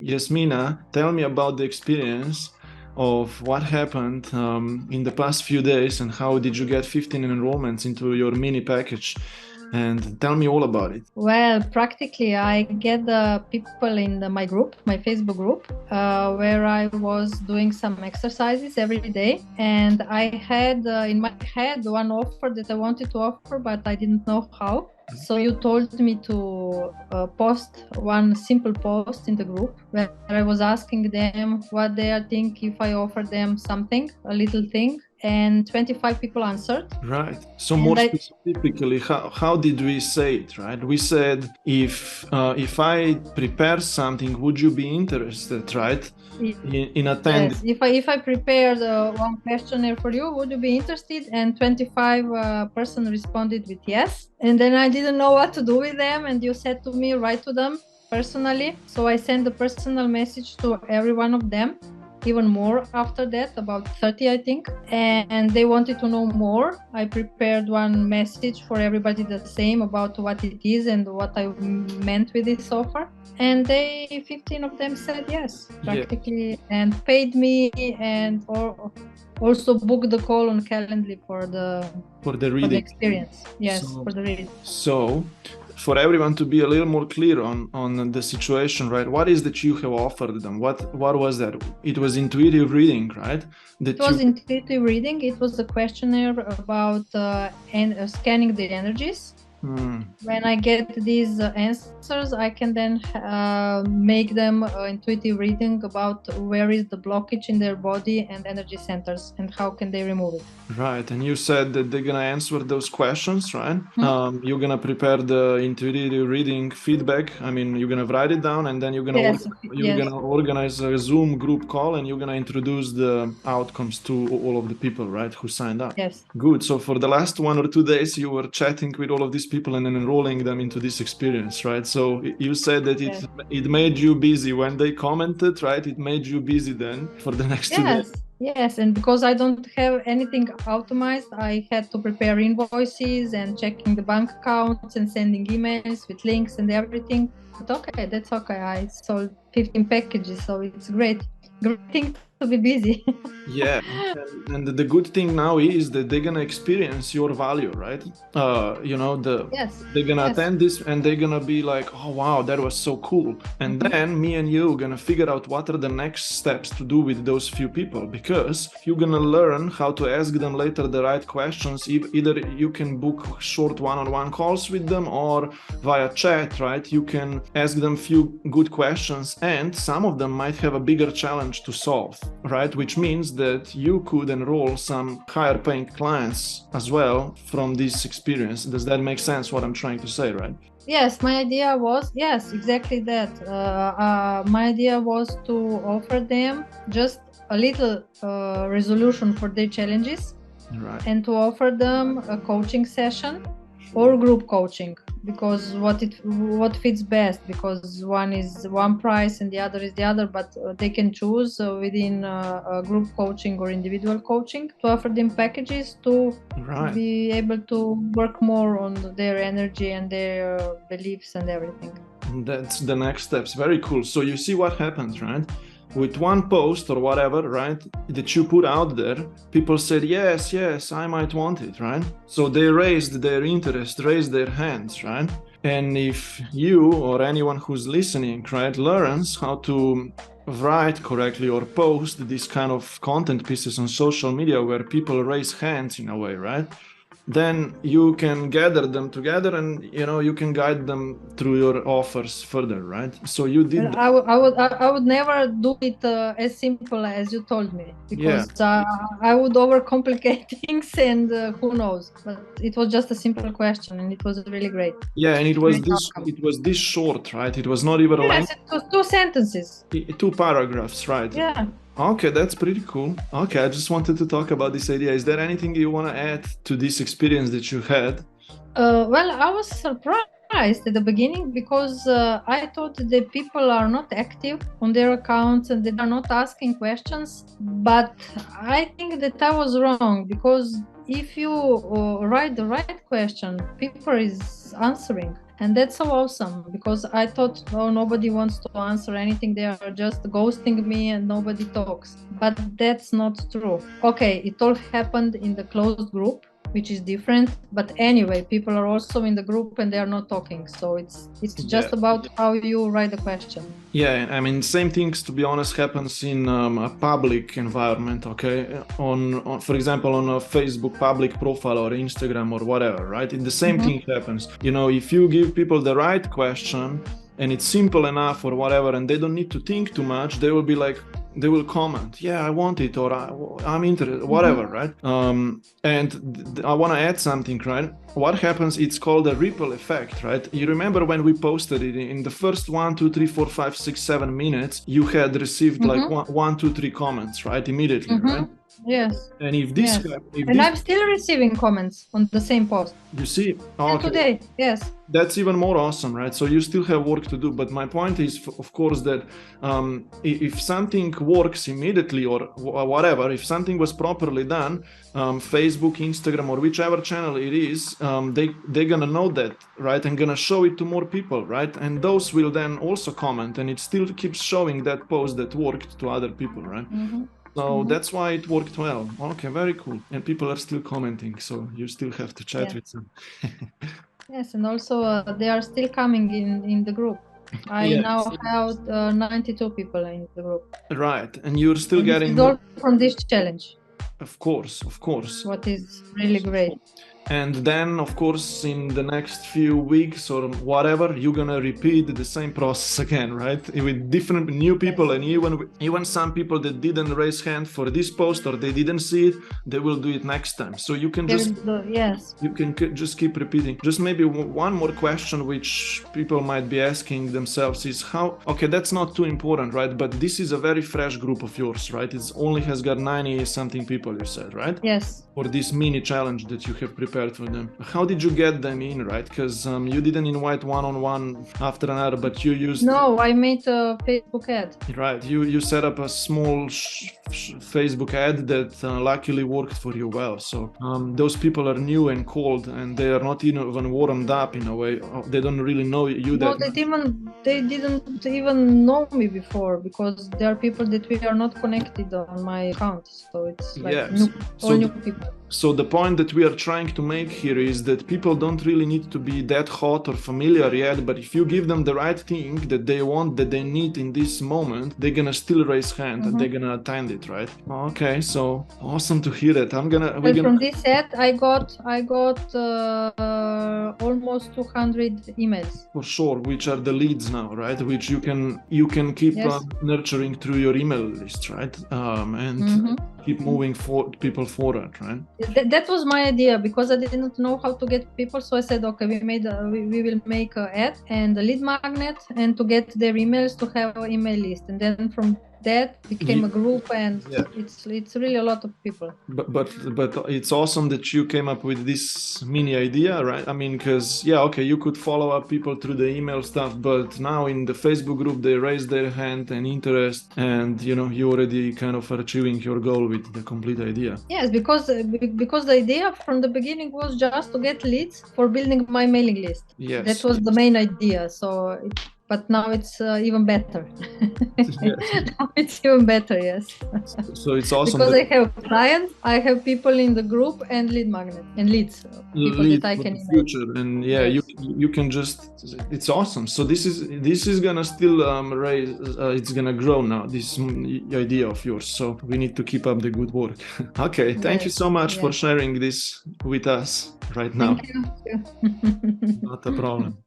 Yasmina, tell me about the experience of what happened in the past few days and how did you get 15 enrollments into your mini package? And tell me all about it. Well, practically, I get the people in my group, my Facebook group, where I was doing some exercises every day. And I had in my head one offer that I wanted to offer, but I didn't know how. So you told me to post one simple post in the group where I was asking them what they think if I offer them something, a little thing, and 25 people answered. Right. So more And I specifically, how did we say it, right? We said if I prepare something, would you be interested, right? In attending. Yes, if I prepared one questionnaire for you, would you be interested? And 25 person responded with yes. And then I didn't know what to do with them, and you said to me, write to them personally. So I sent a personal message to every one of them, even more after that, about 30, I think. And they wanted to know more. I prepared one message for everybody the same about what it is and what I meant with this offer. And 15 of them said yes, practically, and paid me, and also booked the call on Calendly for the reading experience. Yes, so, for the reading. So for everyone to be a little more clear on the situation, right? What is that you have offered them? What was that? It was intuitive reading, right? It was intuitive reading. It was a questionnaire about scanning the energies. When I get these answers, I can then make them intuitive reading about where is the blockage in their body and energy centers and how can they remove it. Right, and you said that they're gonna answer those questions, right? You're gonna prepare the intuitive reading feedback. I mean, you're gonna write it down, and then you're gonna organize a Zoom group call, and you're gonna introduce the outcomes to all of the people, right, who signed up. Yes. Good. So for the last 1 or 2 days, you were chatting with all of these people and then enrolling them into this experience, right? So you said that it made you busy when they commented, right? It made you busy then for the next 2 days. Yes, and because I don't have anything automated, I had to prepare invoices and checking the bank accounts and sending emails with links and everything. But okay, that's okay. I sold 15 packages, so it's great. Great thing to be busy. Yeah, and the good thing now is that they're gonna experience your value, right? They're gonna attend this and they're gonna be like, oh wow, that was so cool. And then me and you are gonna figure out what are the next steps to do with those few people, because you're gonna learn how to ask them later the right questions. Either you can book short one-on-one calls with them or via chat, right? You can ask them few good questions, and some of them might have a bigger challenge to solve, right? Which means that you could enroll some higher paying clients as well from this experience. Does that make sense what I'm trying to say, right? Yes, my idea was, yes, exactly that. My idea was to offer them just a little resolution for their challenges, right, and to offer them a coaching session or group coaching, because what fits best, because one is one price and the other is the other, but they can choose within group coaching or individual coaching to offer them packages to be able to work more on their energy and their beliefs and everything. That's the next steps. Very cool. So you see what happens, right? With one post or whatever, right, that you put out there, people said, yes, I might want it, right? So they raised their interest, raised their hands, right? And if you or anyone who's listening, right, learns how to write correctly or post these kind of content pieces on social media where people raise hands in a way, right? Then you can gather them together and you can guide them through your offers further, right? So you did I would never do it as simple as you told me, because I would overcomplicate things, and who knows, but it was just a simple question and it was really great. And it was this short, right? It was not even it was 2 sentences, 2 paragraphs, right? Okay, that's pretty cool. Okay, I just wanted to talk about this idea. Is there anything you want to add to this experience that you had? Well, I was surprised at the beginning, because I thought that people are not active on their accounts and they are not asking questions. But I think that I was wrong, because if you write the right question, people is answering. And that's so awesome, because I thought, oh, nobody wants to answer anything. They are just ghosting me and nobody talks. But that's not true. Okay, it all happened in the closed group, which is different. But anyway, people are also in the group and they are not talking. So it's just about how you write the question. Yeah, I mean, same things, to be honest, happens in a public environment, okay? On for example, on a Facebook public profile or Instagram or whatever, right? The same thing happens. You know, if you give people the right question and it's simple enough or whatever, and they don't need to think too much, they will be like, they will comment, yeah, I want it, or I'm interested, whatever, right? And I want to add something, right? What happens, it's called a ripple effect, right? You remember when we posted it, in the first 1, 2, 3, 4, 5, 6, 7 minutes, you had received like 1, 2, 3 comments, right? Immediately, right? Yes. And if this, I'm still receiving comments on the same post. You see, okay. Today, yes. That's even more awesome, right? So you still have work to do. But my point is, of course, that if something works immediately or whatever, if something was properly done, Facebook, Instagram, or whichever channel it is, they're gonna know that, right? And gonna show it to more people, right? And those will then also comment, and it still keeps showing that post that worked to other people, right? So that's why it worked well. Okay, very cool. And people are still commenting, so you still have to chat with them. Yes, and also they are still coming in the group. I now have 92 people in the group. Right, and you're still getting... It's all from this challenge. Of course, of course. What is really great. And then, of course, in the next few weeks or whatever, you're gonna repeat the same process again, right? With different new people, and even some people that didn't raise hand for this post or they didn't see it, they will do it next time. So you can just you can just keep repeating. Just maybe one more question which people might be asking themselves is how, okay, that's not too important, right? But this is a very fresh group of yours, right? It only has got 90 something people, you said, right? Yes. For this mini challenge that you have prepared for them. How did you get them in, right? Because you didn't invite one-on-one after another, but you used... No, I made a Facebook ad. Right, you set up a small Facebook ad that luckily worked for you well. So those people are new and cold, and they are not even warmed up in a way. They don't really know you. No, they didn't even know me before, because there are people that we are not connected on my account. So it's like new people. So the point that we are trying to make here is that people don't really need to be that hot or familiar yet, but if you give them the right thing that they want, that they need in this moment, they're gonna still raise hand and they're gonna attend it, right? Okay, so awesome to hear it. From this ad, I got almost 200 emails. For sure, which are the leads now, right? Which you can keep nurturing through your email list, right? And keep moving people forward, right? That was my idea, because I didn't know how to get people. So I said, okay, we will make an ad and a lead magnet, and to get their emails, to have an email list, and then from that became a group, and it's really a lot of people. But it's awesome that you came up with this mini idea, right? I mean, because you could follow up people through the email stuff, but now in the Facebook group they raise their hand and interest, and you already kind of are achieving your goal with the complete idea. Yes, because the idea from the beginning was just to get leads for building my mailing list. Yes, that was the main idea. So but now it's even better. Now it's even better, yes. So it's awesome. Because I have clients, I have people in the group, and lead magnet and leads, people that I can email. Future. And you can just, it's awesome. So this is gonna still raise, it's gonna grow now, this idea of yours. So we need to keep up the good work. Okay, thank you so much for sharing this with us right now. Thank you. Not a problem.